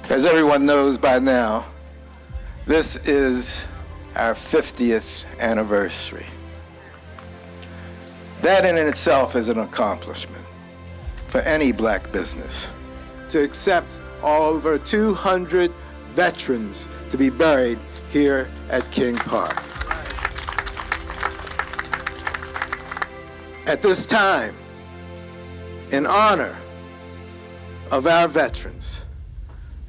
As everyone knows by now, this is our 50th anniversary. That in itself is an accomplishment for any black business. To accept over 200 veterans to be buried here at King Park. At this time, in honor of our veterans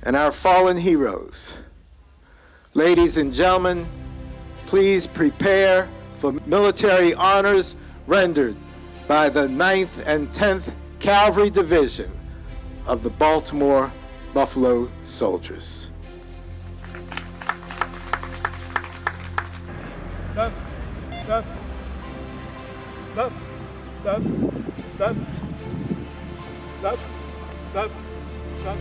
and our fallen heroes, ladies and gentlemen, please prepare for military honors rendered by the 9th and 10th Cavalry Division of the Baltimore Buffalo Soldiers. Stop. Stop. Stop. Stop. Stop. Stop. Stop. Stop.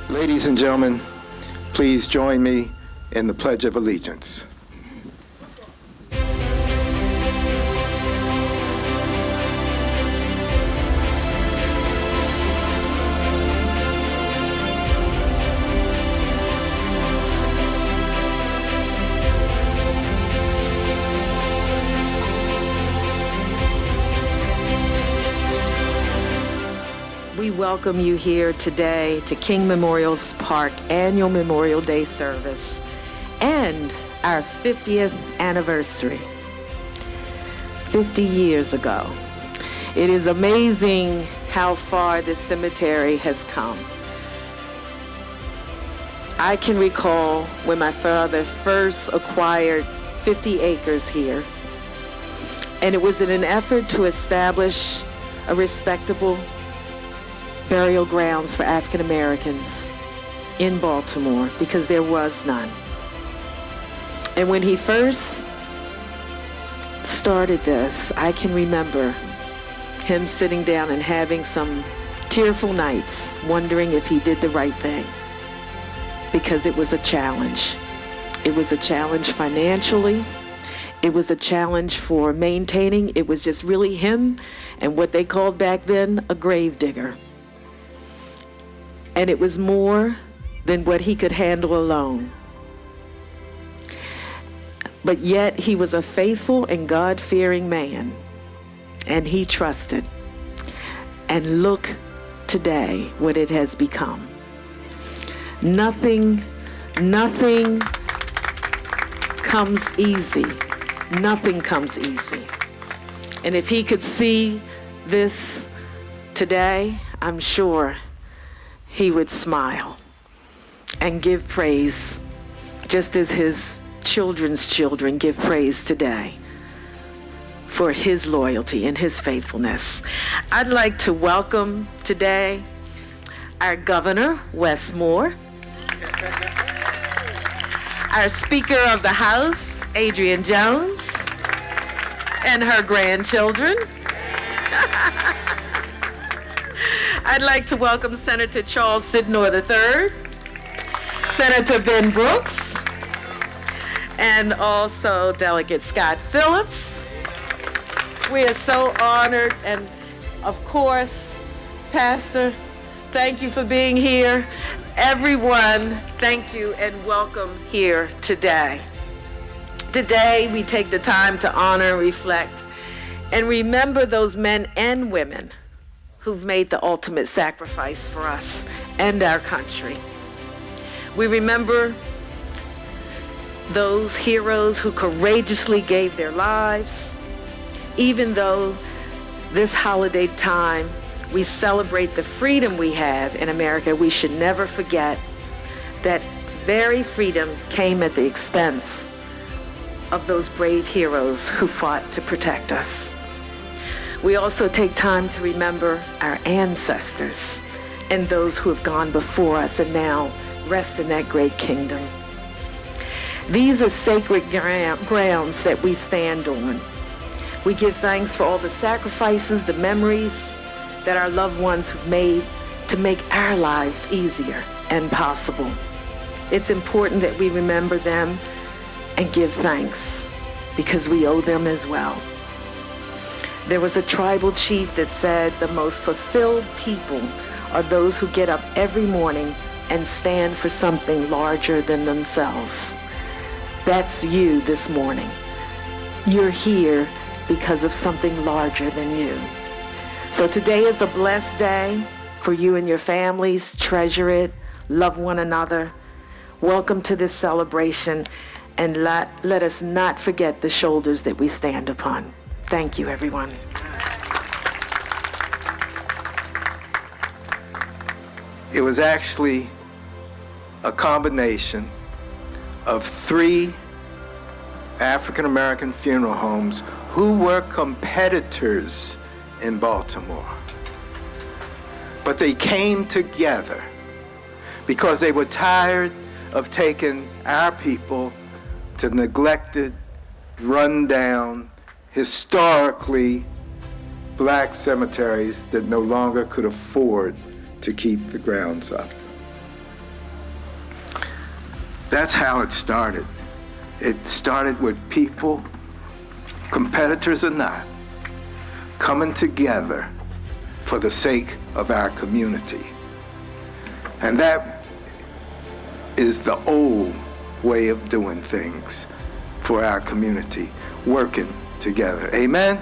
Ladies and gentlemen, please join me in the Pledge of Allegiance. We welcome you here today to King Memorial's Park Annual Memorial Day service and our 50th anniversary. 50 years ago. It is amazing how far this cemetery has come. I can recall when my father first acquired 50 acres here, and it was in an effort to establish a respectable burial grounds for African Americans in Baltimore because there was none. And when he first started this, I can remember him sitting down and having some tearful nights, wondering if he did the right thing, because it was a challenge. It was a challenge financially. It was a challenge for maintaining. It was just really him and what they called back then a grave digger. And it was more than what he could handle alone. But yet he was a faithful and God-fearing man, and he trusted. And look today what it has become. Nothing comes easy. Nothing comes easy. And if he could see this today, I'm sure he would smile and give praise, just as his children's children give praise today for his loyalty and his faithfulness. I'd like to welcome today our Governor, Wes Moore, our Speaker of the House, Adrienne Jones, and her grandchildren. I'd like to welcome Senator Charles Sidnor III, Senator Ben Brooks, and also Delegate Scott Phillips. We are so honored, and of course, Pastor, thank you for being here. Everyone, thank you and welcome here today. Today, we take the time to honor, reflect, and remember those men and women who've made the ultimate sacrifice for us and our country. We remember those heroes who courageously gave their lives. Even though this holiday time, we celebrate the freedom we have in America, we should never forget that very freedom came at the expense of those brave heroes who fought to protect us. We also take time to remember our ancestors and those who have gone before us and now rest in that great kingdom. These are sacred grounds that we stand on. We give thanks for all the sacrifices, the memories that our loved ones have made to make our lives easier and possible. It's important that we remember them and give thanks because we owe them as well. There was a tribal chief that said the most fulfilled people are those who get up every morning and stand for something larger than themselves. That's you this morning. You're here because of something larger than you. So today is a blessed day for you and your families. Treasure it, love one another. Welcome to this celebration, and let us not forget the shoulders that we stand upon. Thank you, everyone. It was actually a combination of 3 African American funeral homes who were competitors in Baltimore. But they came together because they were tired of taking our people to neglected, run-down, historically black cemeteries that no longer could afford to keep the grounds up. That's how it started. It started with people, competitors or not, coming together for the sake of our community. And that is the old way of doing things for our community, working together. Amen?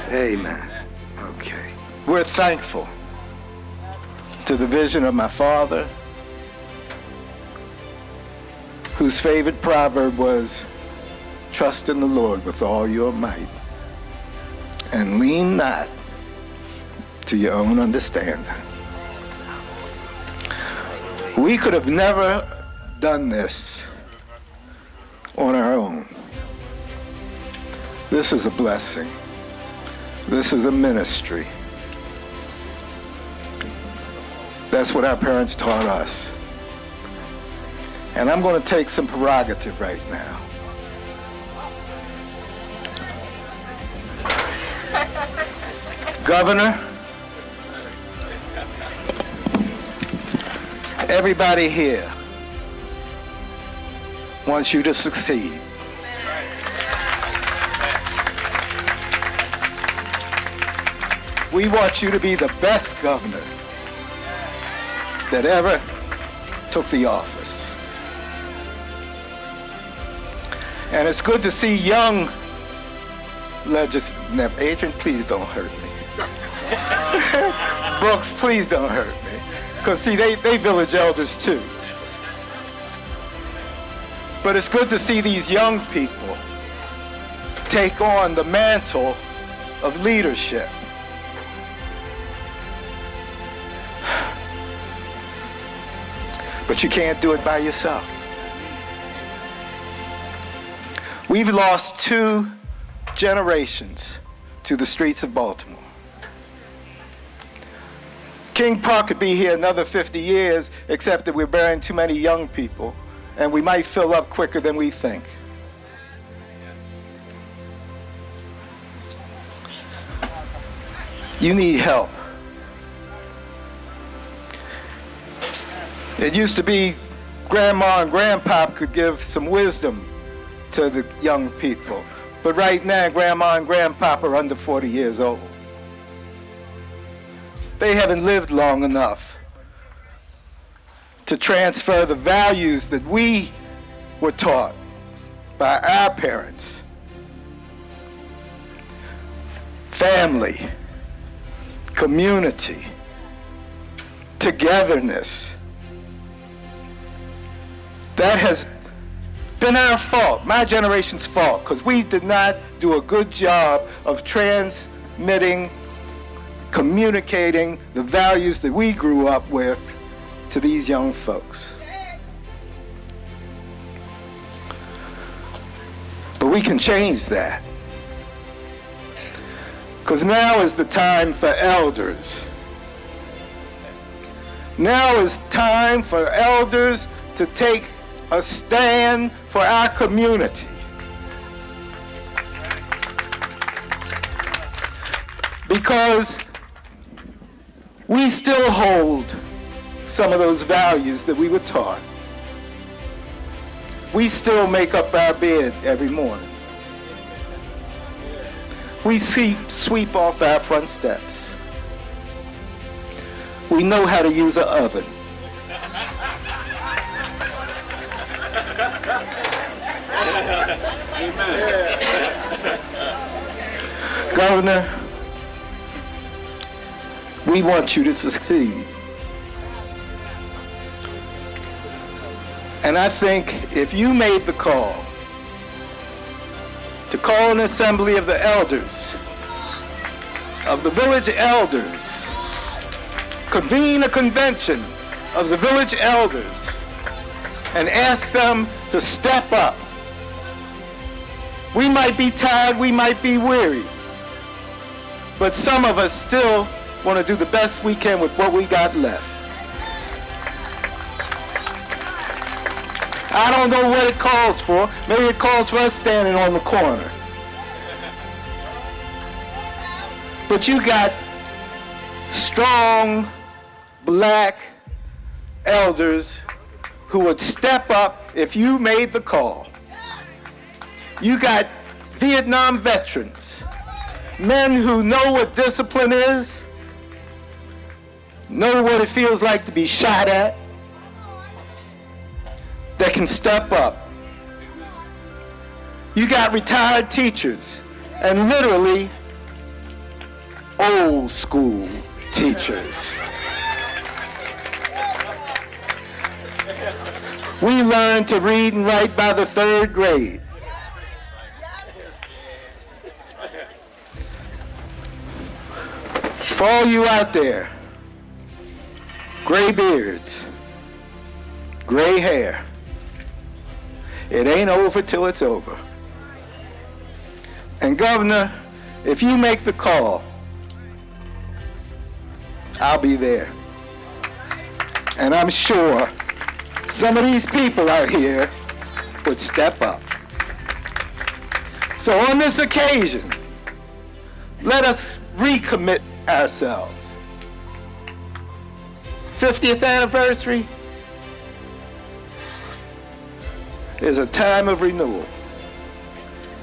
Amen. Okay. We're thankful to the vision of my father, whose favorite proverb was, trust in the Lord with all your might, and lean not to your own understanding. We could have never done this on our own. This is a blessing. This is a ministry. That's what our parents taught us. And I'm going to take some prerogative right now. Governor, everybody here wants you to succeed. We want you to be the best governor that ever took the office. And it's good to see young legislators. Adrian, please don't hurt me. Brooks, please don't hurt me. Because see, they village elders too. But it's good to see these young people take on the mantle of leadership. But you can't do it by yourself. We've lost 2 generations to the streets of Baltimore. King Park could be here another 50 years, except that we're burying too many young people, and we might fill up quicker than we think. You need help. It used to be Grandma and Grandpa could give some wisdom to the young people. But right now, Grandma and Grandpa are under 40 years old. They haven't lived long enough to transfer the values that we were taught by our parents. Family, community, togetherness. That has been our fault, my generation's fault, because we did not do a good job of transmitting, communicating the values that we grew up with to these young folks. But we can change that. Because now is the time for elders. Now is time for elders to take a stand for our community. Because we still hold some of those values that we were taught. We still make up our bed every morning. We sweep off our front steps. We know how to use an oven. Governor, we want you to succeed. And I think if you made the call to call an assembly of the elders, of the village elders, convene a convention of the village elders, and ask them to step up. We might be tired, we might be weary, but some of us still want to do the best we can with what we got left. I don't know what it calls for. Maybe it calls for us standing on the corner. But you got strong black elders who would step up if you made the call. You got Vietnam veterans, men who know what discipline is, know what it feels like to be shot at, that can step up. You got retired teachers and literally old school teachers. We learned to read and write by the 3rd grade. For all you out there, gray beards, gray hair, it ain't over till it's over. And Governor, if you make the call, I'll be there. And I'm sure some of these people out here would step up. So on this occasion, let us recommit ourselves. 50th anniversary is a time of renewal.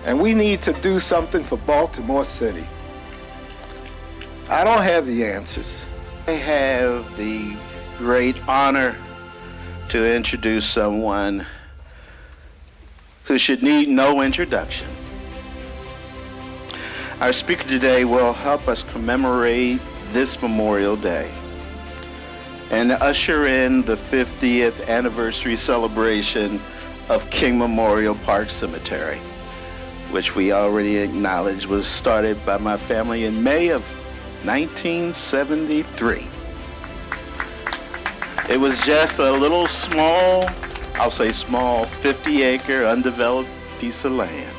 And we need to do something for Baltimore City. I don't have the answers. I have the great honor to introduce someone who should need no introduction. Our speaker today will help us commemorate this Memorial Day and usher in the 50th anniversary celebration of King Memorial Park Cemetery, which we already acknowledged was started by my family in May of 1973. It was just a little small, I'll say small, 50-acre undeveloped piece of land.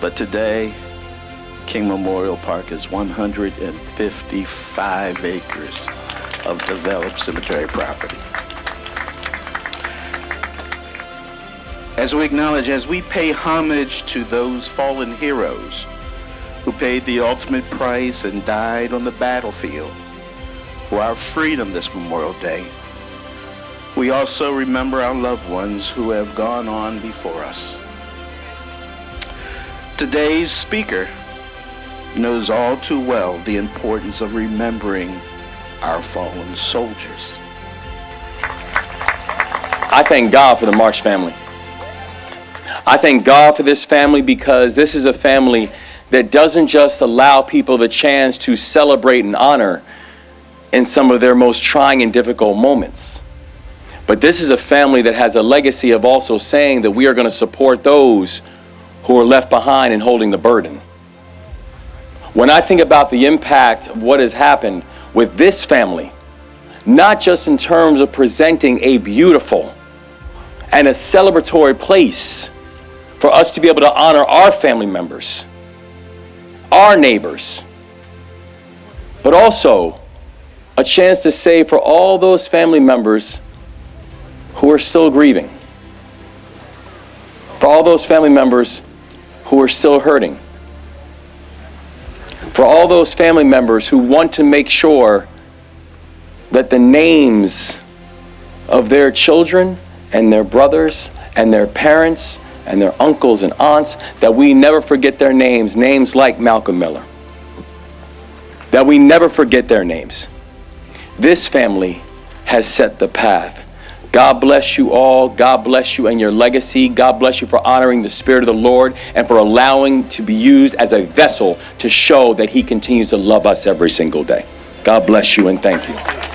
But today, King Memorial Park is 155 acres of developed cemetery property. As we acknowledge, as we pay homage to those fallen heroes who paid the ultimate price and died on the battlefield for our freedom this Memorial Day, we also remember our loved ones who have gone on before us. Today's speaker knows all too well the importance of remembering our fallen soldiers. I thank God for the March family. I thank God for this family because this is a family that doesn't just allow people the chance to celebrate and honor in some of their most trying and difficult moments. But this is a family that has a legacy of also saying that we are going to support those who are left behind and holding the burden. When I think about the impact of what has happened with this family, not just in terms of presenting a beautiful and a celebratory place for us to be able to honor our family members, our neighbors, but also a chance to say for all those family members who are still grieving, for all those family members who are still hurting, for all those family members who want to make sure that the names of their children and their brothers and their parents and their uncles and aunts, that we never forget their names, names like Malcolm Miller, that we never forget their names. This family has set the path. God bless you all. God bless you and your legacy. God bless you for honoring the Spirit of the Lord and for allowing to be used as a vessel to show that He continues to love us every single day. God bless you and thank you.